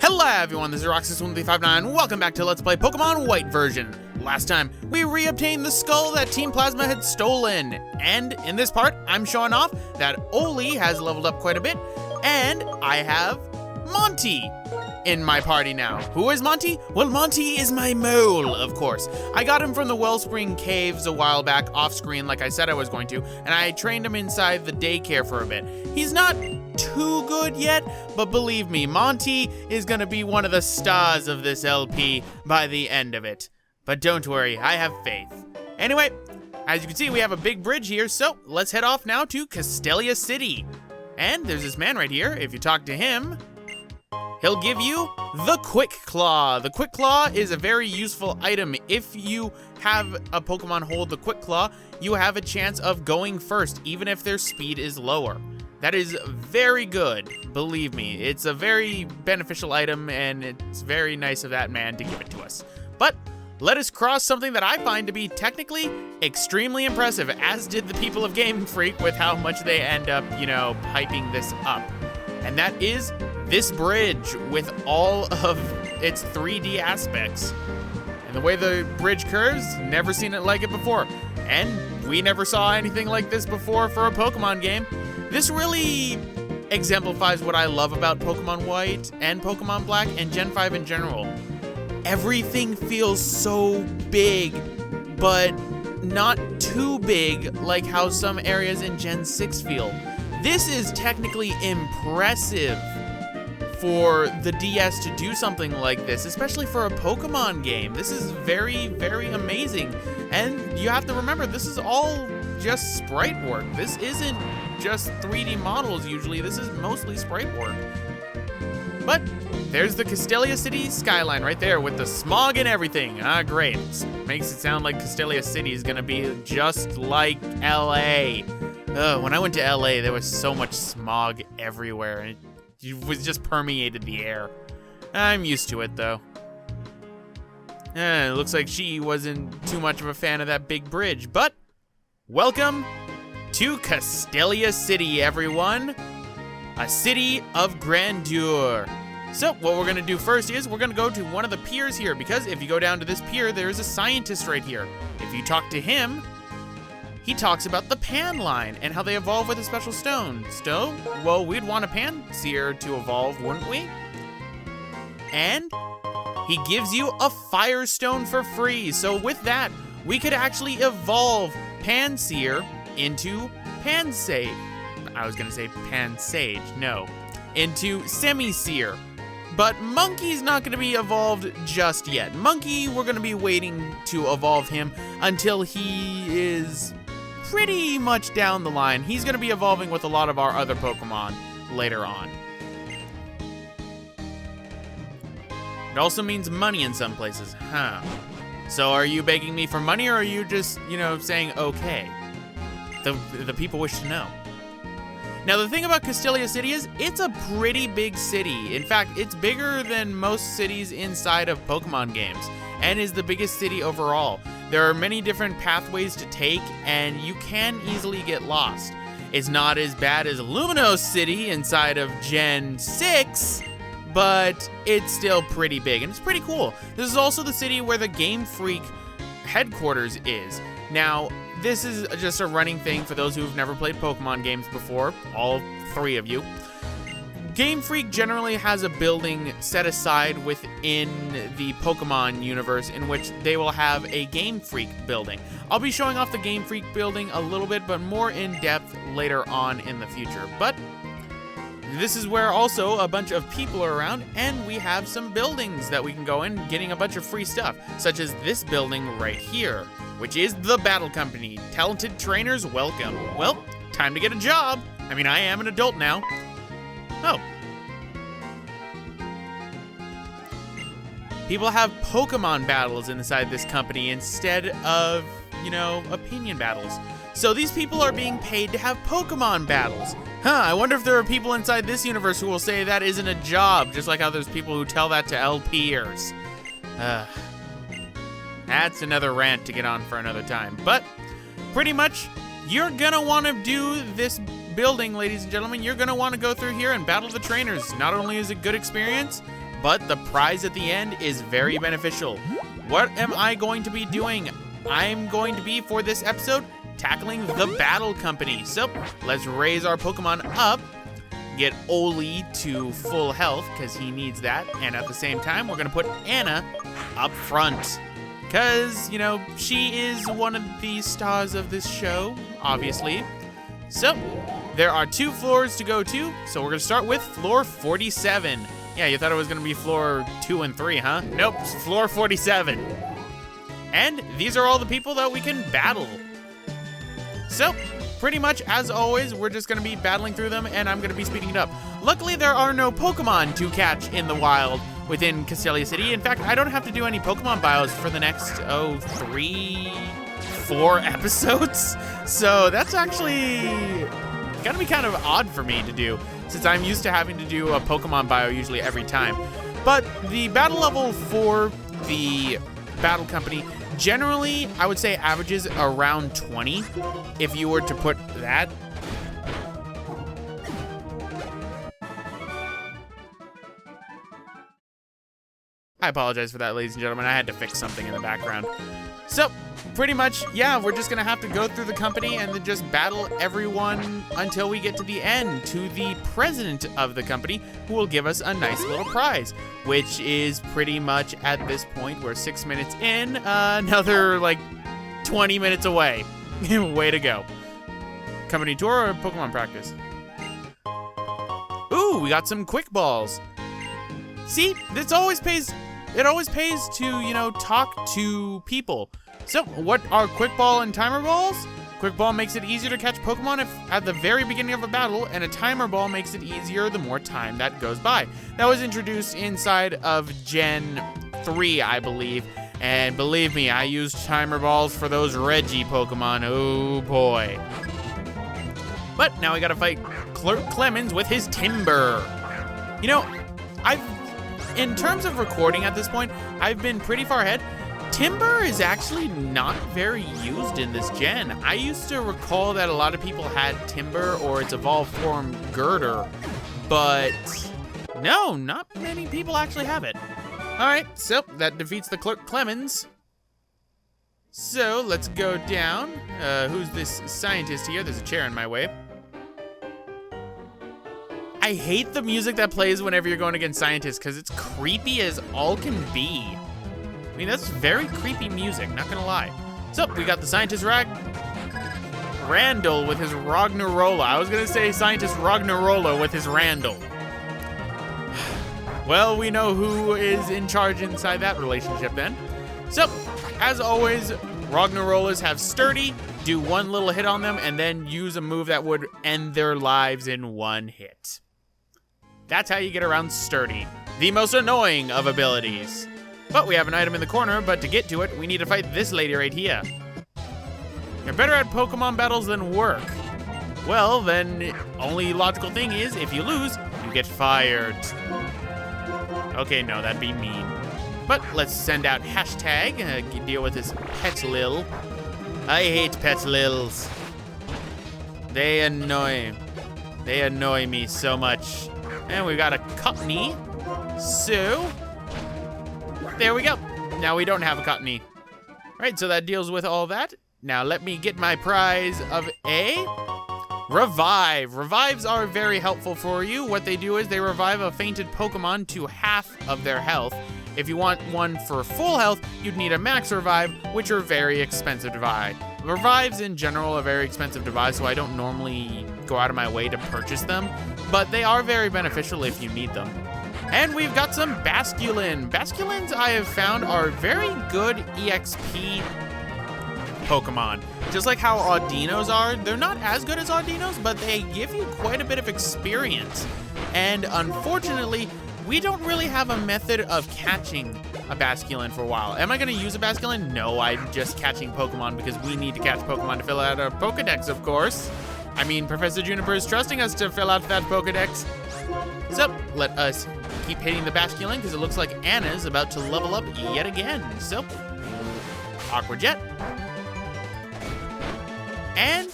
Hello everyone, this is Roxas1359. Welcome back to Let's Play Pokemon White version. Last time, we re-obtained the skull that Team Plasma had stolen. And in this part, I'm showing off that Oli has leveled up quite a bit, and I have Monty in my party now. Who is Monty? Well, Monty is my mole, of course. I got him from the Wellspring Caves a while back off screen like I said I was going to, and I trained him inside the daycare for a bit. He's not too good yet, but believe me, Monty is gonna be one of the stars of this LP by the end of it. But don't worry, I have faith. Anyway, as you can see, we have a big bridge here, so let's head off now to Castellia City. And there's this man right here. If you talk to him, he'll give you the Quick Claw. The Quick Claw is a very useful item. If you have a Pokemon hold the Quick Claw, you have a chance of going first, even if their speed is lower. That is very good, believe me. It's a very beneficial item, and it's very nice of that man to give it to us. But let us cross something that I find to be technically extremely impressive, as did the people of Game Freak with how much they end up, hyping this up. And that is this bridge with all of its 3D aspects. And the way the bridge curves, never seen it like it before. And we never saw anything like this before for a Pokemon game. This really exemplifies what I love about Pokemon White and Pokemon Black and Gen 5 in general. Everything feels so big, but not too big like how some areas in Gen 6 feel. This is technically impressive for the DS to do something like this, especially for a Pokemon game. This is very, very amazing. And you have to remember, this is all just sprite work. This isn't just 3D models usually. This is mostly sprite work. But there's the Castellia City skyline right there with the smog and everything. Ah, great. Makes it sound like Castellia City is gonna be just like LA. When I went to LA, there was so much smog everywhere, and it was just permeated the air. I'm used to it though. It looks like she wasn't too much of a fan of that big bridge, but welcome to Castellia City, everyone. A city of grandeur. So what we're gonna do first is we're gonna go to one of the piers here, because if you go down to this pier, there's a scientist right here. If you talk to him, he talks about the Pan line and how they evolve with a special stone. Well, we'd want a Panseer to evolve, wouldn't we? And he gives you a Firestone for free. So with that, we could actually evolve Panseer into Pansage. I was gonna say Pansage, no. Into Semiseer. But Monkey's not gonna be evolved just yet. Monkey, we're gonna be waiting to evolve him until he is pretty much down the line. He's gonna be evolving with a lot of our other Pokemon later on. It also means money in some places, huh? So are you begging me for money, or are you just, saying okay? The people wish to know. Now, the thing about Castellia City is it's a pretty big city. In fact, it's bigger than most cities inside of Pokemon games, and is the biggest city overall. There are many different pathways to take, and you can easily get lost. It's not as bad as Luminos City inside of Gen 6, but it's still pretty big, and it's pretty cool. This is also the city where the Game Freak headquarters is. Now, this is just a running thing for those who've never played Pokemon games before, all three of you. Game Freak generally has a building set aside within the Pokemon universe in which they will have a Game Freak building. I'll be showing off the Game Freak building a little bit, but more in depth later on in the future. But this is where also a bunch of people are around, and we have some buildings that we can go in, getting a bunch of free stuff, such as this building right here, which is the Battle Company. Talented trainers, welcome. Well, time to get a job. I mean, I am an adult now. Oh. People have Pokemon battles inside this company instead of, opinion battles. So these people are being paid to have Pokemon battles. I wonder if there are people inside this universe who will say that isn't a job, just like how there's people who tell that to LPers. That's another rant to get on for another time. But pretty much, you're gonna want to do this building, ladies and gentlemen. You're gonna want to go through here and battle the trainers. Not only is it good experience, but the prize at the end is very beneficial. What am I going to be doing? I'm going to be, for this episode, tackling the Battle Company. So let's raise our Pokemon up, get Oli to full health because he needs that, and at the same time we're gonna put Anna up front because, you know, she is one of the stars of this show, obviously. So there are 2 floors to go to, so we're gonna start with floor 47. Yeah, you thought it was gonna be floor 2 and 3, huh? Nope, it's floor 47. And these are all the people that we can battle. So, pretty much, as always, we're just going to be battling through them, and I'm going to be speeding it up. Luckily, there are no Pokemon to catch in the wild within Castellia City. In fact, I don't have to do any Pokemon bios for the next, 3-4 episodes. So, that's actually going to be kind of odd for me to do, since I'm used to having to do a Pokemon bio usually every time. But the battle level for the Battle Company generally, I would say, averages around 20. If you were to put that. I apologize for that, ladies and gentlemen. I had to fix something in the background. So, pretty much, yeah, we're just gonna have to go through the company and then just battle everyone until we get to the end, to the president of the company, who will give us a nice little prize, which is pretty much, at this point, we're 6 minutes in, another, like, 20 minutes away. Way to go. Company tour or Pokemon practice? Ooh, we got some quick balls. See, it always pays to, you know, talk to people. So, what are Quick Ball and Timer Balls? Quick Ball makes it easier to catch Pokemon at the very beginning of a battle, and a Timer Ball makes it easier the more time that goes by. That was introduced inside of Gen 3, I believe, and believe me, I used Timer Balls for those Reggie Pokemon, oh boy. But now we gotta fight Clerk Clemens with his Timber. You know, in terms of recording at this point, I've been pretty far ahead. Timber is actually not very used in this gen. I used to recall that a lot of people had Timber or its evolved form Girder, but no, not many people actually have it. All right, so that defeats the Clerk Clemens. So let's go down. Who's this scientist here? There's a chair in my way. I hate the music that plays whenever you're going against scientists because it's creepy as all can be. I mean, that's very creepy music, not gonna lie. So, we got the Scientist Randall with his Rognarola. I was gonna say Scientist Rognarola with his Randall. Well, we know who is in charge inside that relationship then. So, as always, Rognarolas have Sturdy, do one little hit on them, and then use a move that would end their lives in one hit. That's how you get around Sturdy, the most annoying of abilities. But we have an item in the corner, but to get to it, we need to fight this lady right here. You're better at Pokemon battles than work. Well, then, only logical thing is, if you lose, you get fired. Okay, no, that'd be mean. But let's send out hashtag, deal with this Petlil. I hate Petlils. They annoy me so much. And we've got a Cottony. So, there we go. Now we don't have a Cottony. Right, so that deals with all that. Now let me get my prize of a Revive. Revives are very helpful for you. What they do is they revive a fainted Pokemon to half of their health. If you want one for full health, you'd need a Max Revive, which are very expensive to buy. Revives in general are very expensive to buy, so I don't normally go out of my way to purchase them, but they are very beneficial if you need them. And we've got some Basculin. Basculins, I have found, are very good EXP Pokemon. Just like how Audinos are, they're not as good as Audinos, but they give you quite a bit of experience. And unfortunately, we don't really have a method of catching a Basculin for a while. Am I going to use a Basculin? No, I'm just catching Pokemon because we need to catch Pokemon to fill out our Pokedex, of course. I mean, Professor Juniper is trusting us to fill out that Pokedex. So, let us keep hitting the Basculin because it looks like Anna's about to level up yet again. So, Aqua Jet. And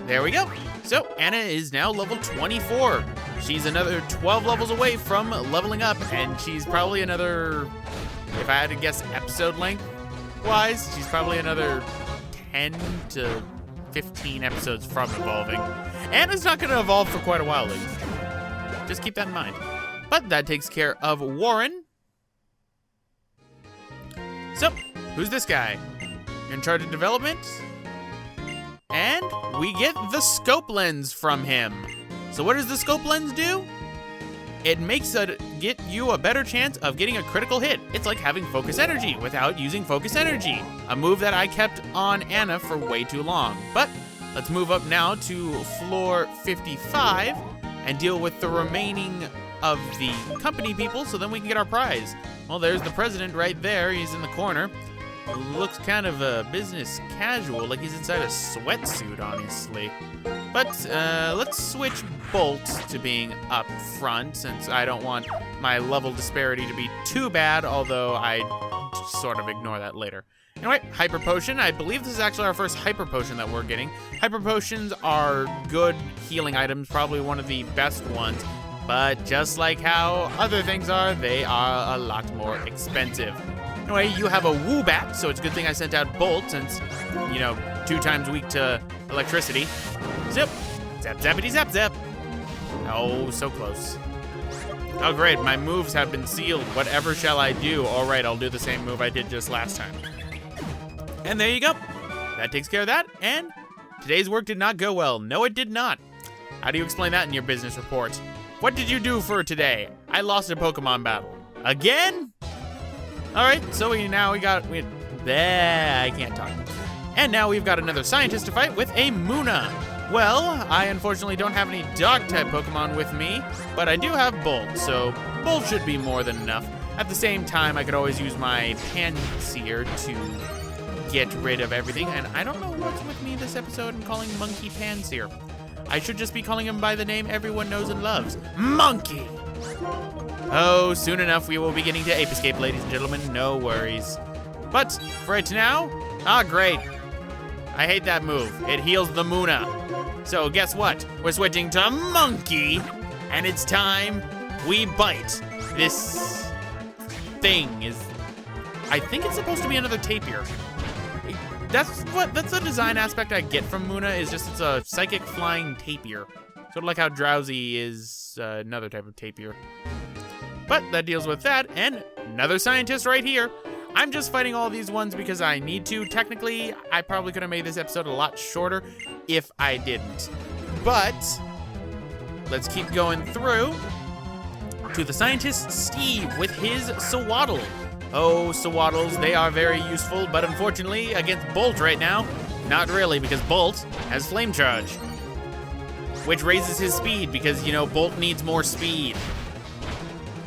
there we go. So, Anna is now level 24. she's another 12 levels away from leveling up, and she's probably another, if I had to guess episode length wise, she's probably another 10 to 15 episodes from evolving. And it's not gonna evolve for quite a while, ladies and gentlemen. Just keep that in mind. But that takes care of Warren. So, who's this guy? In charge of development? And we get the scope lens from him. So what does the scope lens do? It makes it get you a better chance of getting a critical hit. It's like having focus energy without using focus energy. A move that I kept on Anna for way too long. But let's move up now to floor 55 and deal with the remaining of the company people so then we can get our prize. Well, there's the president right there. He's in the corner. Looks kind of business casual, like he's inside a sweatsuit, honestly. But let's switch Bolt to being up front, since I don't want my level disparity to be too bad, although I sort of ignore that later. Anyway, Hyper Potion. I believe this is actually our first Hyper Potion that we're getting. Hyper Potions are good healing items, probably one of the best ones. But just like how other things are, they are a lot more expensive. Anyway, you have a Woobat, so it's a good thing I sent out Bolt since, you know, 2 times weak to electricity. Zip! Zap, zappity, zap, zap. Oh, so close. Oh, great. My moves have been sealed. Whatever shall I do? All right, I'll do the same move I did just last time. And there you go. That takes care of that. And today's work did not go well. No, it did not. How do you explain that in your business report? What did you do for today? I lost a Pokemon battle. Again? All right, so I can't talk. And now we've got another scientist to fight with a Munna. Well, I unfortunately don't have any dog-type Pokemon with me, but I do have Bolt, so Bolt should be more than enough. At the same time, I could always use my Panseer to get rid of everything, and I don't know what's with me this episode and calling Monkey Panseer. I should just be calling him by the name everyone knows and loves, Monkey! Oh, soon enough we will be getting to Ape Escape, ladies and gentlemen, no worries. But, for right now, great. I hate that move. It heals the Munna. So guess what? We're switching to Monkey, and it's time we bite. This thing is, I think it's supposed to be another tapir. That's the design aspect I get from Munna, is just it's a psychic flying tapir. Sort of like how Drowsy is another type of tapir. But that deals with that, and another scientist right here. I'm just fighting all these ones because I need to. Technically, I probably could have made this episode a lot shorter if I didn't. But let's keep going through to the scientist Steve with his Sawaddle. Oh, Sawaddles, they are very useful, but unfortunately, against Bolt right now, not really, because Bolt has Flame Charge, which raises his speed because, you know, Bolt needs more speed.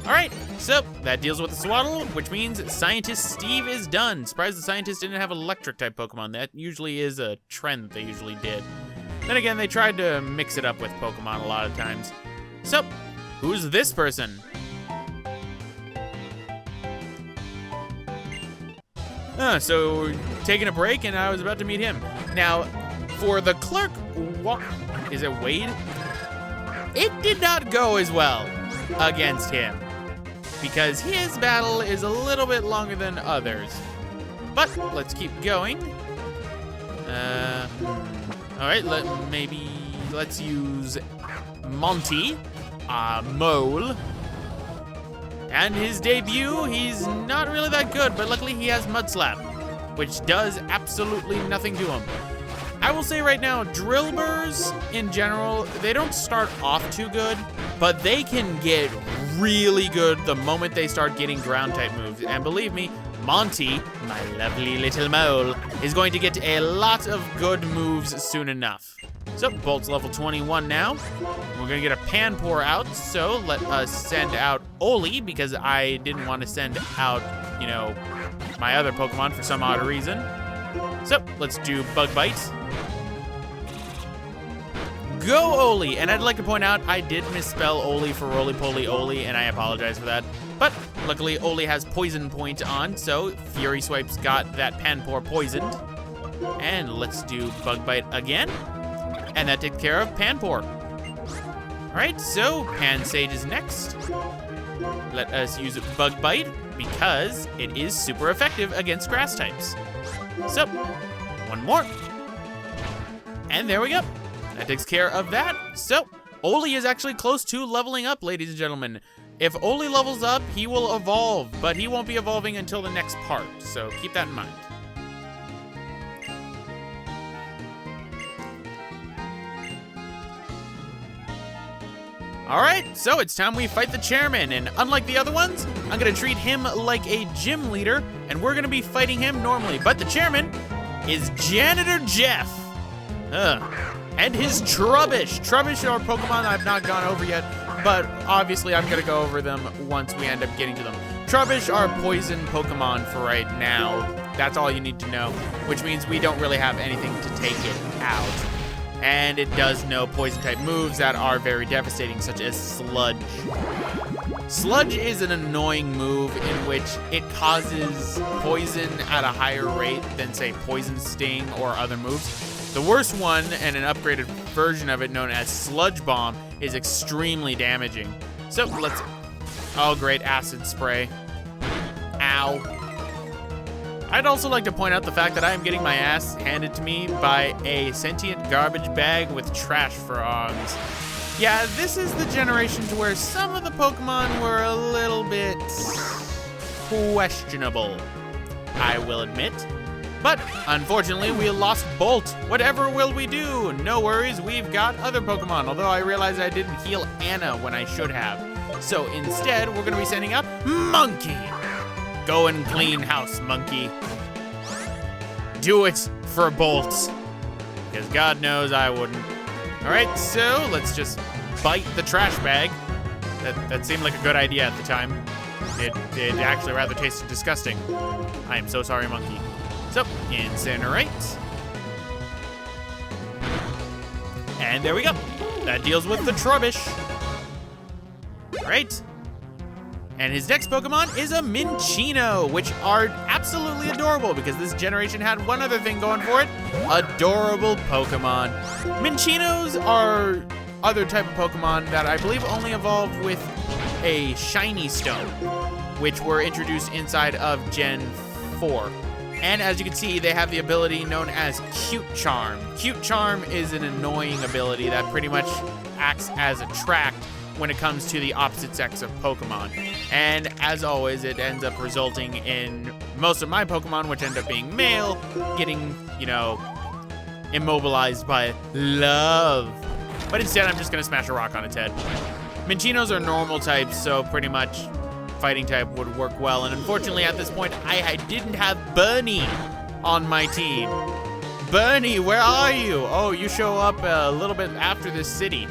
All right, so that deals with the Sawaddle, which means Scientist Steve is done. Surprised the Scientist didn't have electric-type Pokemon. That usually is a trend they usually did. Then again, they tried to mix it up with Pokemon a lot of times. So, who's this person? So taking a break, and I was about to meet him. Now, for the clerk, is it Wade? It did not go as well against him, because his battle is a little bit longer than others. But let's keep going. All right, let's use Monty, Mole. And his debut, he's not really that good, but luckily he has Mud Slap, which does absolutely nothing to him. I will say right now, Drillburs in general, they don't start off too good, but they can get really good the moment they start getting ground-type moves. And believe me, Monty, my lovely little mole, is going to get a lot of good moves soon enough. So, Bolt's level 21 now. We're gonna get a Panpour out, so let us send out Oli, because I didn't want to send out, you know, my other Pokemon for some odd reason. So, let's do Bug Bite. Go Oli! And I'd like to point out, I did misspell Oli for Roly Poly Oli, and I apologize for that. But luckily, Oli has Poison Point on, so Fury Swipe's got that Panpour poisoned. And let's do Bug Bite again. And that takes care of Panpour. Alright, so Pansage is next. Let us use Bug Bite because it is super effective against grass types. So, one more. And there we go. That takes care of that. So, Oli is actually close to leveling up, ladies and gentlemen. If Oli levels up, he will evolve, but he won't be evolving until the next part, so keep that in mind. Alright, so it's time we fight the chairman, and unlike the other ones, I'm gonna treat him like a gym leader, and we're gonna be fighting him normally. But the chairman is Janitor Jeff. And his Trubbish. Trubbish are Pokemon I've not gone over yet, but obviously I'm gonna go over them once we end up getting to them. Trubbish are poison Pokemon for right now. That's all you need to know, which means we don't really have anything to take it out. And it does know poison-type moves that are very devastating, such as Sludge. Sludge is an annoying move in which it causes poison at a higher rate than, say, Poison Sting or other moves. The worst one, and an upgraded version of it known as Sludge Bomb, is extremely damaging. So let's... Oh, great, Acid Spray. Ow. I'd also like to point out the fact that I am getting my ass handed to me by a sentient garbage bag with trash frogs. Yeah, this is the generation to where some of the Pokemon were a little bit questionable, I will admit. But unfortunately, we lost Bolt. Whatever will we do? No worries, we've got other Pokemon, although I realized I didn't heal Anna when I should have. So instead, we're gonna be sending up Monkey. Go and clean house, Monkey. Do it for Bolts, because God knows I wouldn't. All right, so let's just bite the trash bag. That seemed like a good idea at the time. It actually rather tasted disgusting. I am so sorry, Monkey. So, Incinerate. And there we go. That deals with the Trubbish. Right. And his next Pokemon is a Minccino, which are absolutely adorable because this generation had one other thing going for it: adorable Pokemon. Mincinos are other type of Pokemon that I believe only evolve with a shiny stone, which were introduced inside of Gen 4. And as you can see, they have the ability known as Cute Charm. Cute Charm is an annoying ability that pretty much acts as Attract when it comes to the opposite sex of Pokemon. And as always, it ends up resulting in most of my Pokemon, which end up being male, getting, you know, immobilized by love. But instead, I'm just gonna smash a rock on its head. Mincinos are normal types, so pretty much fighting type would work well. And unfortunately, at this point, I didn't have Bernie on my team. Bernie, where are you? Oh, you show up a little bit after this city.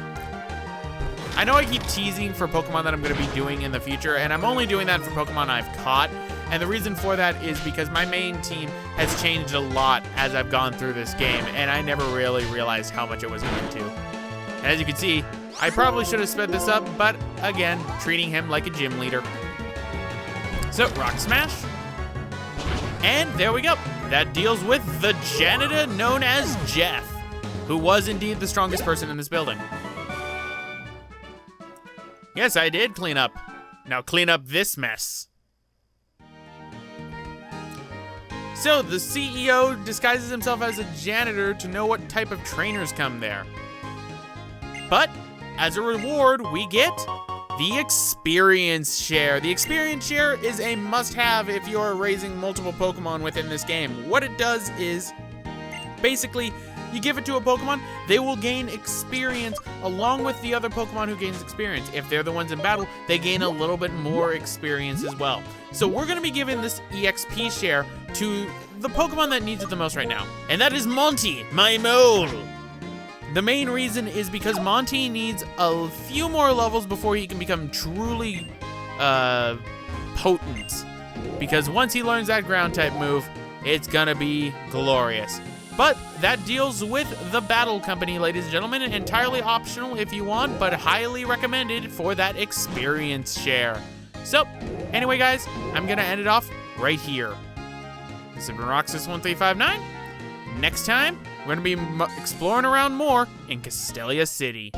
I know I keep teasing for Pokemon that I'm going to be doing in the future, and I'm only doing that for Pokemon I've caught. And the reason for that is because my main team has changed a lot as I've gone through this game, and I never really realized how much it was going to. And as you can see, I probably should have sped this up, but again, treating him like a gym leader. So, Rock Smash. And there we go. That deals with the janitor known as Jeff, who was indeed the strongest person in this building. Yes, I did clean up. Now clean up this mess. So the CEO disguises himself as a janitor to know what type of trainers come there. But as a reward, we get the experience share. The experience share is a must-have if you're raising multiple Pokemon within this game. What it does is, basically, you give it to a Pokemon, they will gain experience along with the other Pokemon who gains experience. If they're the ones in battle, they gain a little bit more experience as well. So we're going to be giving this EXP share to the Pokemon that needs it the most right now. And that is Monty, my mole. The main reason is because Monty needs a few more levels before he can become truly potent. Because once he learns that ground type move, it's gonna be glorious. But that deals with the Battle Company, ladies and gentlemen. Entirely optional if you want, but highly recommended for that experience share. So, anyway guys, I'm gonna end it off right here. This has been Roxas1359. Next time, we're gonna be exploring around more in Castellia City.